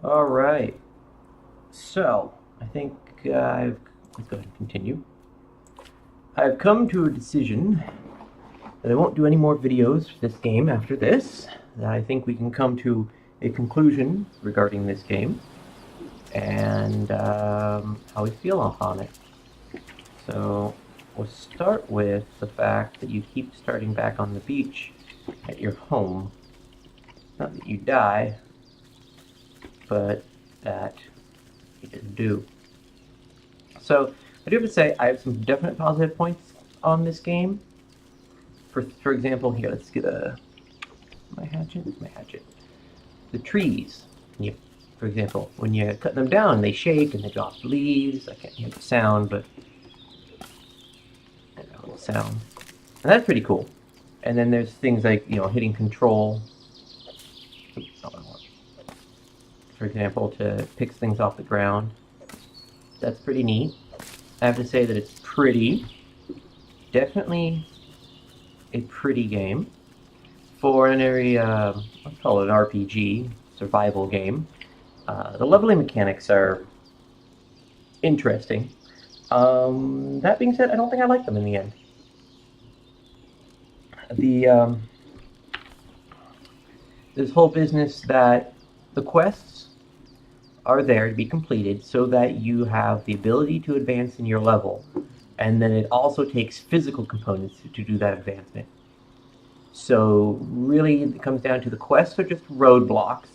All right. So, I think let's go ahead and continue. I've come to a decision that I won't do any more videos for this game after this. That I think we can come to a conclusion regarding this game and how we feel on it. So, we'll start with the fact that you keep starting back on the beach at your home. Not that you die, but that you just do. So, I do have to say, I have some definite positive points on this game. For example, here, let's get my hatchet. My hatchet. The trees. For example, when you cut them down, they shake and they drop leaves. I can't hear the sound, but a little sound. And that's pretty cool. And then there's things like, hitting control. For example, to pick things off the ground. That's pretty neat. I have to say that it's pretty. Definitely a pretty game. For an area, let's call it an RPG, survival game. The leveling mechanics are interesting. That being said, I don't think I like them in the end. This whole business that the quests are there to be completed so that you have the ability to advance in your level, and then it also takes physical components to do that advancement. So really, it comes down to the quests are just roadblocks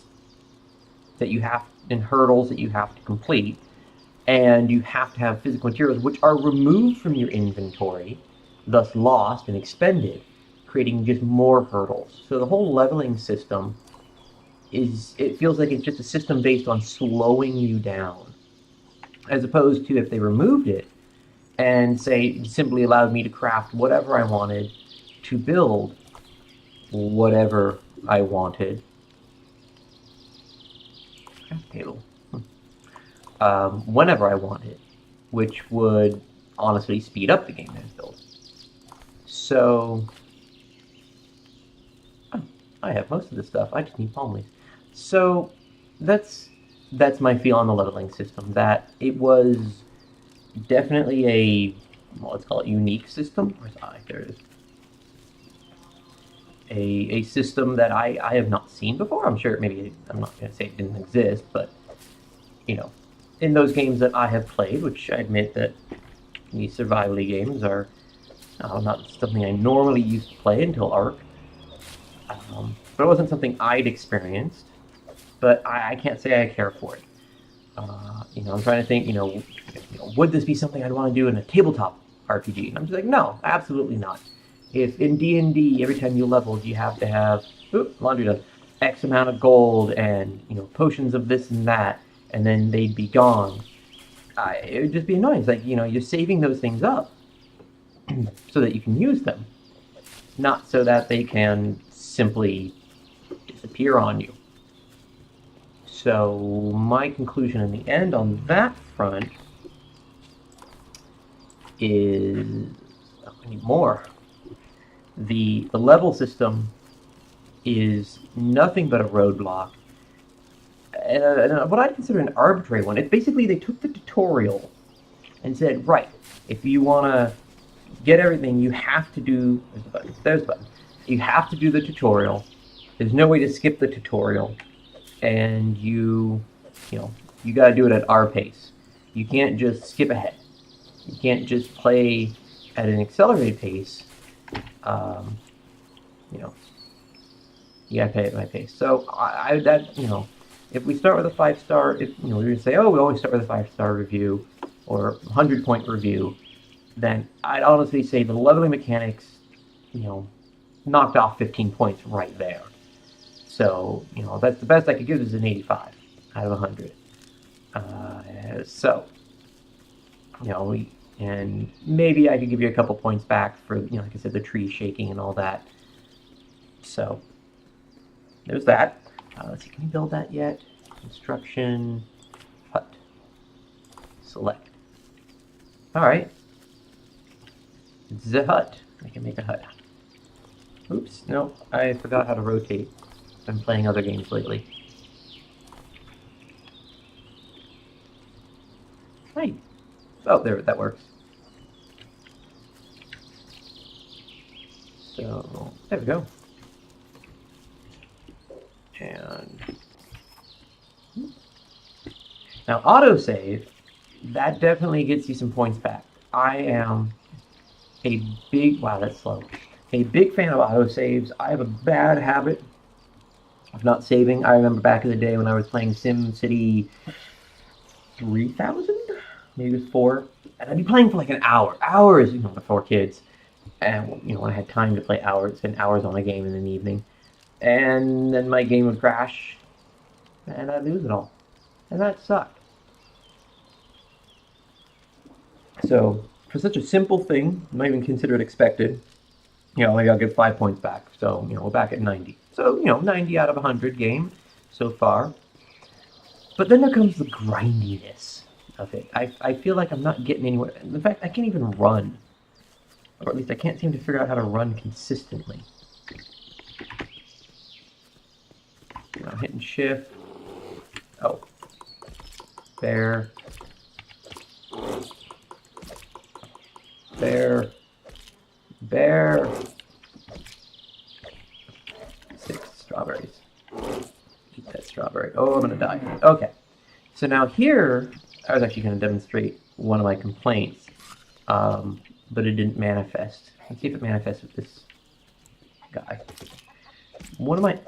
that you have and hurdles that you have to complete, and you have to have physical materials which are removed from your inventory, thus lost and expended, creating just more hurdles. So the whole leveling system it feels like it's just a system based on slowing you down, as opposed to if they removed it and say simply allowed me to craft whatever I wanted, to build whatever I wanted. Craft table. Whenever I wanted, which would honestly speed up the game as built. So I have most of the stuff. I just need palm leaves. So that's my feel on the leveling system. That it was definitely a, well, let's call it unique system. Where's I? There it is. A system that I have not seen before. I'm sure maybe I'm not going to say it didn't exist, but in those games that I have played, which I admit that these survival games are not something I normally used to play until ARK. But it wasn't something I'd experienced. But I can't say I care for it. I'm trying to think, would this be something I'd want to do in a tabletop RPG? And I'm just like, no, absolutely not. If in D&D, every time you leveled, you have to have, laundry done, X amount of gold and, potions of this and that, and then they'd be gone, it would just be annoying. It's like, you're saving those things up so that you can use them, not so that they can simply disappear on you. So my conclusion in the end on that front is, I need more. The level system is nothing but a roadblock, and what I consider an arbitrary one. It's basically they took the tutorial and said, right, if you want to get everything, you have to do, there's the button, you have to do the tutorial. There's no way to skip the tutorial, and you got to do it at our pace. You can't just skip ahead. You can't just play at an accelerated pace. You gotta play at my pace. So if we start with a 5-star, if we're gonna say, oh, we always start with a 5-star review or 100-point review, then I'd honestly say the leveling mechanics, knocked off 15 points right there. So that's the best I could give is an 85 out of 100. And maybe I could give you a couple points back for, like I said, the tree shaking and all that. So there's that. Let's see, can you build that yet? Construction, hut, select. All right, the hut. I can make a hut. Oops, no, I forgot how to rotate. I've been playing other games lately. Right. Oh, there, that works. So, there we go. And now autosave, that definitely gets you some points back. I am a big, wow, that's slow. A big fan of autosaves. I have a bad habit of not saving. I remember back in the day when I was playing SimCity 3000, maybe it was 4, and I'd be playing for like an hour, hours, before kids. And when I had time to play hours, spend hours on a game in the evening, and then my game would crash, and I'd lose it all, and that sucked. So for such a simple thing, I might even consider it expected. Maybe I'll get 5 points back. So we're back at 90. So 90 out of 100 game so far. But then there comes the grindiness of it. I feel like I'm not getting anywhere. In fact, I can't even run. Or at least I can't seem to figure out how to run consistently. I'm hitting shift. Oh. There. There. Bear. 6 strawberries. Eat that strawberry. Oh, I'm gonna die. Okay. So now here, I was actually gonna demonstrate one of my complaints, but it didn't manifest. Let's see if it manifests with this guy. One of my...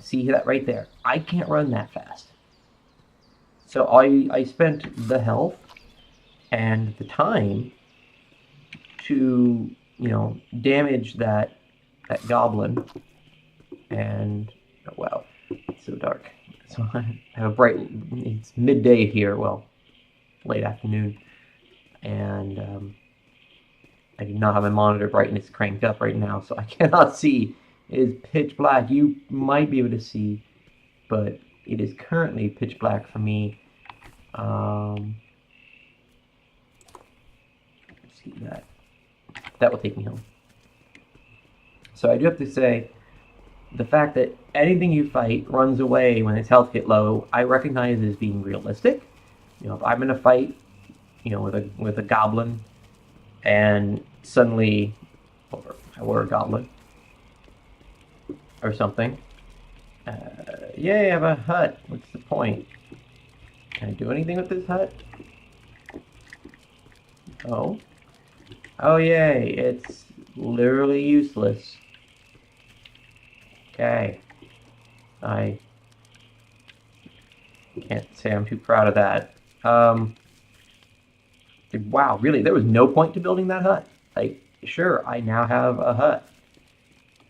See that right there? I can't run that fast. So I spent the health and the time to, damage that goblin. And, oh, wow, it's so dark. So I have it's midday here, well, late afternoon. And I do not have my monitor brightness cranked up right now, so I cannot see. It is pitch black. You might be able to see, but it is currently pitch black for me. See that. That will take me home. So I do have to say, the fact that anything you fight runs away when its health gets low, I recognize as being realistic. If I'm in a fight, with a goblin, and suddenly, or I were a goblin, or something. Yay, I have a hut. What's the point? Can I do anything with this hut? Oh. Oh, yay. It's literally useless. Okay. I can't say I'm too proud of that. Wow, really? There was no point to building that hut? Like, sure, I now have a hut.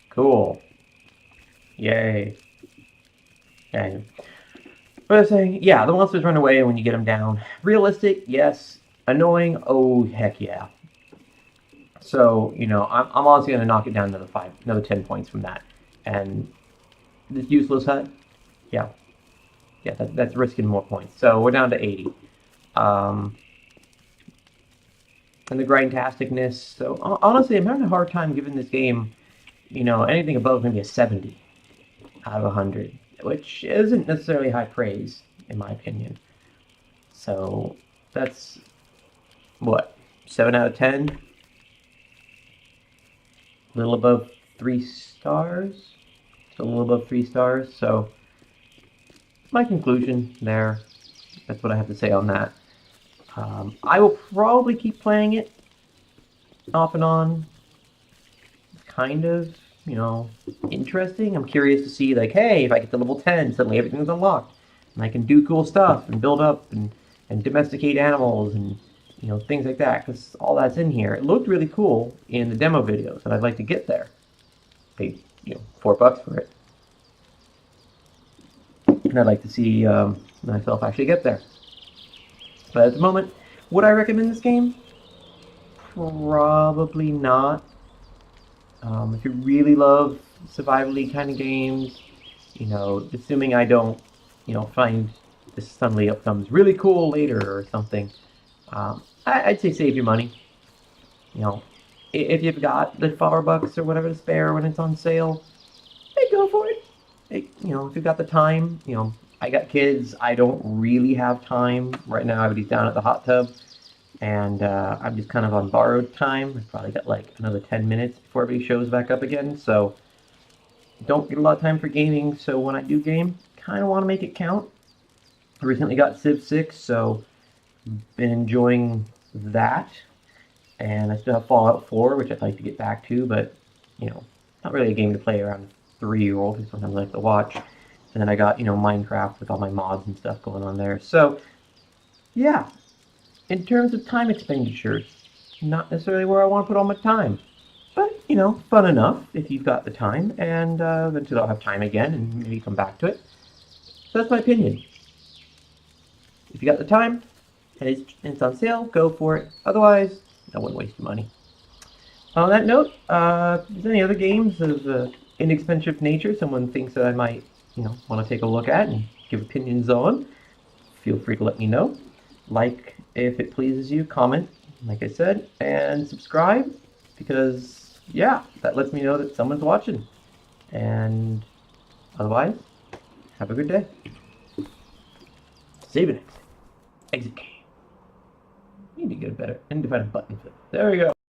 Cool. Yay. Okay. But I was saying, yeah, the monsters run away when you get them down. Realistic, yes. Annoying, oh, heck yeah. So, I'm honestly going to knock it down another 10 points from that. And this useless hut, yeah. Yeah, that's risking more points. So we're down to 80. And the grindtasticness. So honestly, I'm having a hard time giving this game, anything above maybe a 70 out of 100, which isn't necessarily high praise, in my opinion. So that's, what, 7 out of 10? A little above 3 stars? So a little above 3 stars. So my conclusion there, that's what I have to say on that. I will probably keep playing it off and on. It's kind of, interesting. I'm curious to see, like, hey, if I get to level 10, suddenly everything's unlocked. And I can do cool stuff and build up and domesticate animals and, things like that. Because all that's in here. It looked really cool in the demo videos, and I'd like to get there. Paid, $4 for it. And I'd like to see myself actually get there. But at the moment, would I recommend this game? Probably not. If you really love survival-y kind of games, assuming I don't, find this suddenly becomes really cool later or something, I'd say save your money. If you've got the $4 or whatever to spare when it's on sale, hey, go for it. Hey, if you've got the time, I got kids. I don't really have time right now. Everybody's down at the hot tub, and I'm just kind of on borrowed time. I've probably got like another 10 minutes before everybody shows back up again. So don't get a lot of time for gaming. So when I do game, kind of want to make it count. I recently got Civ 6, so been enjoying that. And I still have Fallout 4, which I'd like to get back to, but not really a game to play around a 3-year-old who sometimes like to watch. And then I got, Minecraft with all my mods and stuff going on there. So, yeah, in terms of time expenditures, not necessarily where I want to put all my time. But, fun enough if you've got the time, and eventually I'll have time again and maybe come back to it. So that's my opinion. If you got the time and it's on sale, go for it. Otherwise, I wouldn't waste your money. On that note, if there's any other games of inexpensive nature someone thinks that I might, want to take a look at and give opinions on, feel free to let me know. Like if it pleases you, comment, like I said, and subscribe because, yeah, that lets me know that someone's watching. And otherwise, have a good day. Save it. Exit game. You need to get a better. I need to find a button for it. There we go.